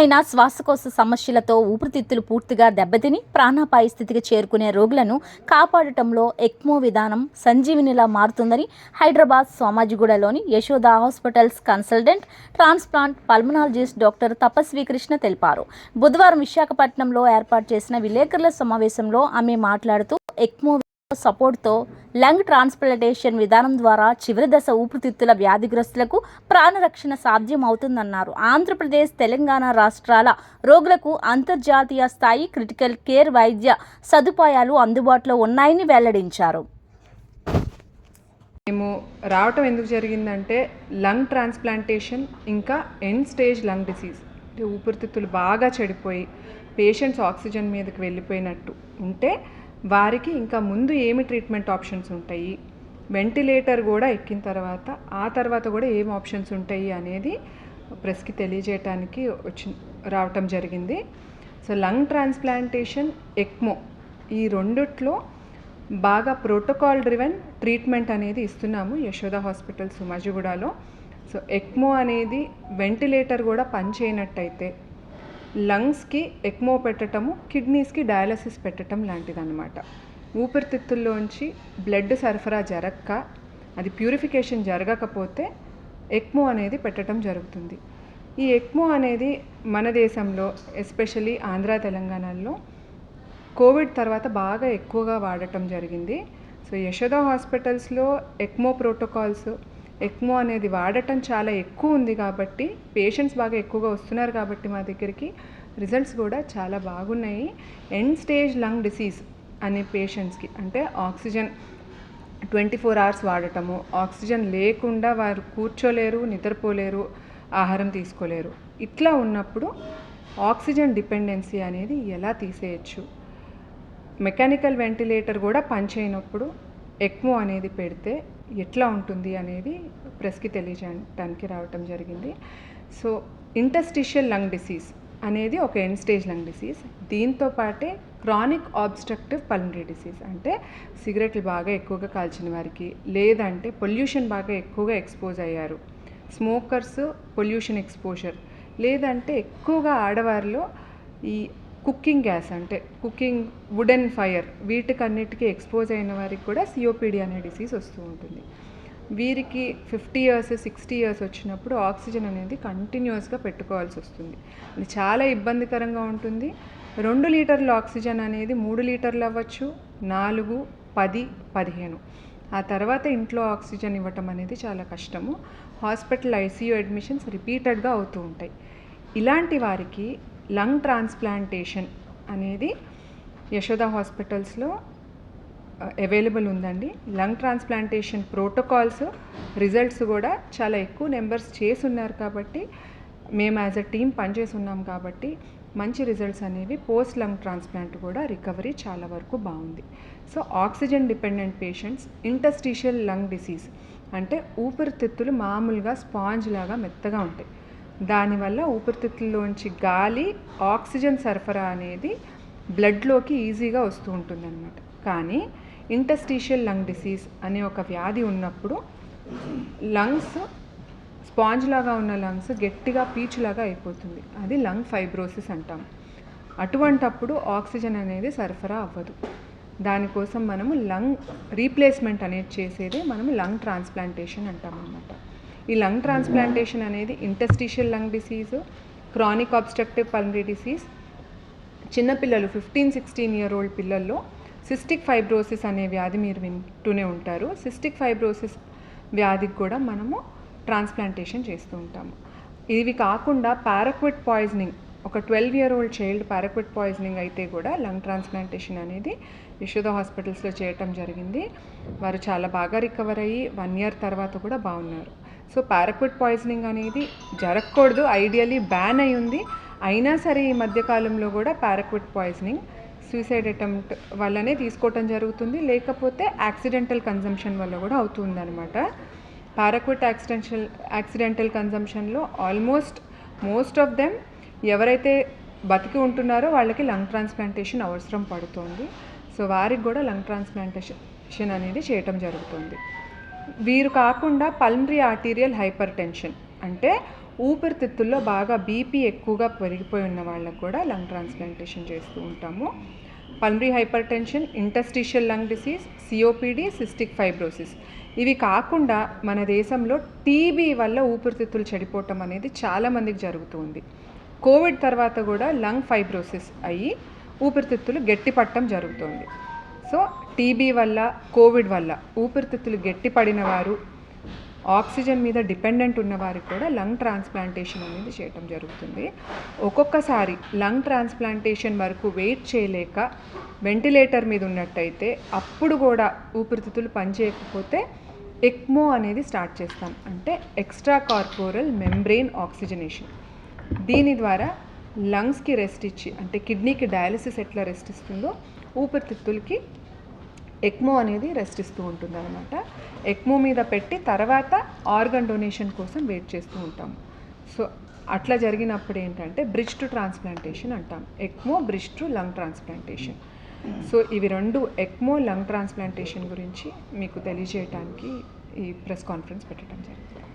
తీవ్రమైన శ్వాసకోశ సమస్యలతో ఊపిరితిత్తులు పూర్తిగా దెబ్బతిని ప్రాణాపాయ స్థితికి చేరుకునే రోగులను కాపాడటంలో ఎక్మో విధానం సంజీవినిలా మారుతుందని హైదరాబాద్ సోమాజిగూడలోని Yashoda hospitals consultant transplant pulmonologist doctor Tapaswi Krishna తెలిపారు. బుధవారం విశాఖపట్నంలో ఏర్పాటు చేసిన విలేకరుల సమావేశంలో ఆమె మాట్లాడుతూ ఎక్మో సపోర్ట్తో లంగ్ ట్రాన్స్ప్లాంటేషన్ విధానం ద్వారా చివరి దశ ఊపిరితిత్తుల వ్యాధిగ్రస్తులకు ప్రాణరక్షణ సాధ్యం అవుతుందన్నారు. ఆంధ్రప్రదేశ్, తెలంగాణ రాష్ట్రాల రోగులకు అంతర్జాతీయ స్థాయి క్రిటికల్ కేర్ వైద్య సదుపాయాలు అందుబాటులో ఉన్నాయని వెల్లడించారు. మేము రావటం ఎందుకు జరిగిందంటే లంగ్ ట్రాన్స్ప్లాంటేషన్ ఇంకా ఎండ్ స్టేజ్ లంగ్ డిసీజ్, ఊపిరితిత్తులు బాగా చెడిపోయి పేషెంట్స్ ఆక్సిజన్ మీదకి వెళ్ళిపోయినట్టు ఉంటే వారికి ఇంకా ముందు ఏమి ట్రీట్మెంట్ ఆప్షన్స్ ఉంటాయి, వెంటిలేటర్ కూడా ఎక్కిన తర్వాత ఆ తర్వాత కూడా ఏం ఆప్షన్స్ ఉంటాయి అనేది ప్రెస్కి తెలియజేయడానికి రావటం జరిగింది. సో లంగ్ ట్రాన్స్ప్లాంటేషన్, ఎక్మో ఈ రెండిట్లో బాగా ప్రోటోకాల్ డ్రివెన్ ట్రీట్మెంట్ అనేది ఇస్తున్నాము యశోద హాస్పిటల్ సోమాజిగూడలో. సో ఎక్మో అనేది వెంటిలేటర్ కూడా పనిచేయనట్టయితే లంగ్స్కి ఎక్మో పెట్టడము కిడ్నీస్కి డయాలసిస్ పెట్టడం లాంటిదన్నమాట. ఊపిరితిత్తుల్లోంచి బ్లడ్ సరఫరా జరగక అది ప్యూరిఫికేషన్ జరగకపోతే ఎక్మో అనేది పెట్టడం జరుగుతుంది. ఈ ఎక్మో అనేది మన దేశంలో ఎస్పెషల్లీ ఆంధ్ర, తెలంగాణలో కోవిడ్ తర్వాత బాగా ఎక్కువగా వాడటం జరిగింది. సో యశోద హాస్పిటల్స్లో ఎక్మో ప్రోటోకాల్స్, ఎక్మో అనేది వాడటం చాలా ఎక్కువ ఉంది కాబట్టి పేషెంట్స్ బాగా ఎక్కువగా వస్తున్నారు కాబట్టి మా దగ్గరికి రిజల్ట్స్ కూడా చాలా బాగున్నాయి. ఎండ్ స్టేజ్ లంగ్ డిసీజ్ అనే పేషెంట్స్కి అంటే ఆక్సిజన్ 24 hours వాడటము, ఆక్సిజన్ లేకుండా వారు కూర్చోలేరు, నిద్రపోలేరు, ఆహారం తీసుకోలేరు, ఇట్లా ఉన్నప్పుడు ఆక్సిజన్ డిపెండెన్సీ అనేది ఎలా తీసేయచ్చు, మెకానికల్ వెంటిలేటర్ కూడా పనిచేయనప్పుడు ఎక్మో అనేది పెడితే ఎట్లా ఉంటుంది అనేది ప్రెస్కి తెలియజేయడానికి రావటం జరిగింది. సో ఇంటర్స్టిషియల్ లంగ్ డిసీజ్ అనేది ఒక ఎండ్ స్టేజ్ లంగ్ డిసీజ్. దీంతో పాటే క్రానిక్ ఆబ్స్ట్రక్టివ్ పల్మనరీ డిసీజ్ అంటే సిగరెట్లు బాగా ఎక్కువగా కాల్చిన వారికి, లేదంటే పొల్యూషన్ బాగా ఎక్కువగా ఎక్స్పోజ్ అయ్యారు, స్మోకర్స్ పొల్యూషన్ ఎక్స్పోజర్, లేదంటే ఎక్కువగా ఆడవారిలో ఈ కుకింగ్ గ్యాస్ అంటే కుకింగ్ వుడెన్ ఫైర్ వీటికన్నిటికీ ఎక్స్పోజ్ అయిన వారికి కూడా సిఓపిడి అనే డిసీజ్ వస్తూ ఉంటుంది. వీరికి 50 years 60 years వచ్చినప్పుడు ఆక్సిజన్ అనేది కంటిన్యూస్గా పెట్టుకోవాల్సి వస్తుంది. అది చాలా ఇబ్బందికరంగా ఉంటుంది. 2 లీటర్ల ఆక్సిజన్ అనేది 3 లీటర్లు అవ్వచ్చు, 4, 10, 15. ఆ తర్వాత ఇంట్లో ఆక్సిజన్ ఇవ్వటం అనేది చాలా కష్టము. హాస్పిటల్ ఐసీయూ అడ్మిషన్స్ రిపీటెడ్గా అవుతూ ఉంటాయి. ఇలాంటి వారికి లంగ్ ట్రాన్స్ప్లాంటేషన్ అనేది యశోద హాస్పిటల్స్లో అవైలబుల్ ఉందండి. లంగ్ ట్రాన్స్ప్లాంటేషన్ ప్రోటోకాల్స్, రిజల్ట్స్ కూడా చాలా ఎక్కువ నెంబర్స్ చేసున్నారు కాబట్టి మేము యాజ్ అ టీమ్ పనిచేసి ఉన్నాం కాబట్టి మంచి రిజల్ట్స్ అనేవి పోస్ట్ లంగ్ ట్రాన్స్ప్లాంట్ కూడా రికవరీ చాలా వరకు బాగుంది. So oxygen dependent patients, interstitial lung disease అంటే ఊపిరితిత్తులు మామూలుగా స్పాంజ్ లాగా మెత్తగా ఉంటాయి, దానివల్ల ఊపిరితిత్తుల్లోంచి గాలి, ఆక్సిజన్ సరఫరా అనేది బ్లడ్లోకి ఈజీగా వస్తూ ఉంటుందన్నమాట. కానీ ఇంటర్స్టిషియల్ లంగ్ డిసీజ్ అనే ఒక వ్యాధి ఉన్నప్పుడు లంగ్స్ స్పాంజ్ లాగా ఉన్న లంగ్స్ గట్టిగా పీచులాగా అయిపోతుంది, అది లంగ్ ఫైబ్రోసిస్ అంటాం. అటువంటప్పుడు ఆక్సిజన్ అనేది సరఫరా అవ్వదు. దానికోసం మనము లంగ్ రీప్లేస్మెంట్ అనేది చేసేదే మనము లంగ్ ట్రాన్స్ప్లాంటేషన్ అంటాం అన్నమాట. ఈ లంగ్ ట్రాన్స్ప్లాంటేషన్ అనేది interstitial lung disease, chronic obstructive pulmonary disease, చిన్నపిల్లలు 15-16 year old పిల్లల్లో సిస్టిక్ ఫైబ్రోసిస్ అనే వ్యాధి మీరు వింటూనే ఉంటారు. సిస్టిక్ ఫైబ్రోసిస్ వ్యాధికి కూడా మనము ట్రాన్స్ప్లాంటేషన్ చేస్తూ ఉంటాము. ఇవి కాకుండా పారాక్విట్ పాయిజనింగ్, ఒక 12 year old child paraquat poisoning అయితే కూడా లంగ్ ట్రాన్స్ప్లాంటేషన్ అనేది యశోద హాస్పిటల్స్లో చేయటం జరిగింది. వారు చాలా బాగా రికవర్ అయ్యి 1 year తర్వాత కూడా బాగున్నారు. సో పారాక్విట్ పాయిజనింగ్ అనేది జరగకూడదు, ఐడియల్లీ బ్యాన్ అయి ఉంది. అయినా సరే ఈ మధ్యకాలంలో కూడా పారాక్విట్ పాయిజనింగ్ సూసైడ్ అటెంప్ట్ వల్లనే తీసుకోవటం జరుగుతుంది, లేకపోతే యాక్సిడెంటల్ కన్జంప్షన్ వల్ల కూడా అవుతుంది అనమాట. పారాక్విట్ యాక్సిడెంటల్ కన్జంప్షన్లో మోస్ట్ ఆఫ్ దెమ్ ఎవరైతే బతికి ఉంటున్నారో వాళ్ళకి లంగ్ ట్రాన్స్ప్లాంటేషన్ అవసరం పడుతుంది. సో వారికి కూడా లంగ్ ట్రాన్స్ప్లాంటేషన్ అనేది చేయటం జరుగుతుంది. వీరు కాకుండా పల్మనరీ ఆర్టీరియల్ హైపర్ టెన్షన్ అంటే ఊపిరితిత్తుల్లో బాగా బీపీ ఎక్కువగా పెరిగిపోయి ఉన్న వాళ్ళకు కూడా లంగ్ ట్రాన్స్ప్లాంటేషన్ చేస్తూ ఉంటాము. Pulmonary hyper tension, interstitial lung disease, COPD, cystic fibrosis, ఇవి కాకుండా మన దేశంలో టీబీ వల్ల ఊపిరితిత్తులు చెడిపోవటం అనేది చాలామందికి జరుగుతుంది. కోవిడ్ తర్వాత కూడా లంగ్ ఫైబ్రోసిస్ అయ్యి ఊపిరితిత్తులు గట్టిపట్టడం జరుగుతుంది. సో టీబీ వల్ల, కోవిడ్ వల్ల ఊపిరితిత్తులు గట్టిపడిన వారు, ఆక్సిజన్ మీద డిపెండెంట్ ఉన్నవారికి కూడా లంగ్ ట్రాన్స్ప్లాంటేషన్ అనేది చేయటం జరుగుతుంది. ఒక్కొక్కసారి లంగ్ ట్రాన్స్ప్లాంటేషన్ వరకు వెయిట్ చేయలేక వెంటిలేటర్ మీద ఉన్నట్టయితే అప్పుడు కూడా ఊపిరితిత్తులు పనిచేయకపోతే ఎక్మో అనేది స్టార్ట్ చేస్తాం, అంటే ఎక్స్ట్రా కార్పోరల్ మెంబ్రెయిన్ ఆక్సిజనేషన్. దీని ద్వారా లంగ్స్కి రెస్ట్ ఇచ్చి, అంటే కిడ్నీకి డయాలిసిస్ ఎట్లా రెస్ట్ ఇస్తుందో ఊపిరితిత్తులకి ఎక్మో అనేది రెస్ట్ ఇస్తూ ఉంటుంది అనమాట. ఎక్మో మీద పెట్టి తర్వాత ఆర్గన్ డొనేషన్ కోసం వెయిట్ చేస్తూ ఉంటాము. సో అట్లా జరిగినప్పుడు ఏంటంటే బ్రిడ్జ్ టు ట్రాన్స్ప్లాంటేషన్ అంటాం. ECMO, bridge to lung transplantation. So ఇవి రెండు ఎక్మో, లంగ్ ట్రాన్స్ప్లాంటేషన్ గురించి మీకు తెలియజేయడానికి ఈ ప్రెస్ కాన్ఫరెన్స్ పెట్టడం జరిగింది.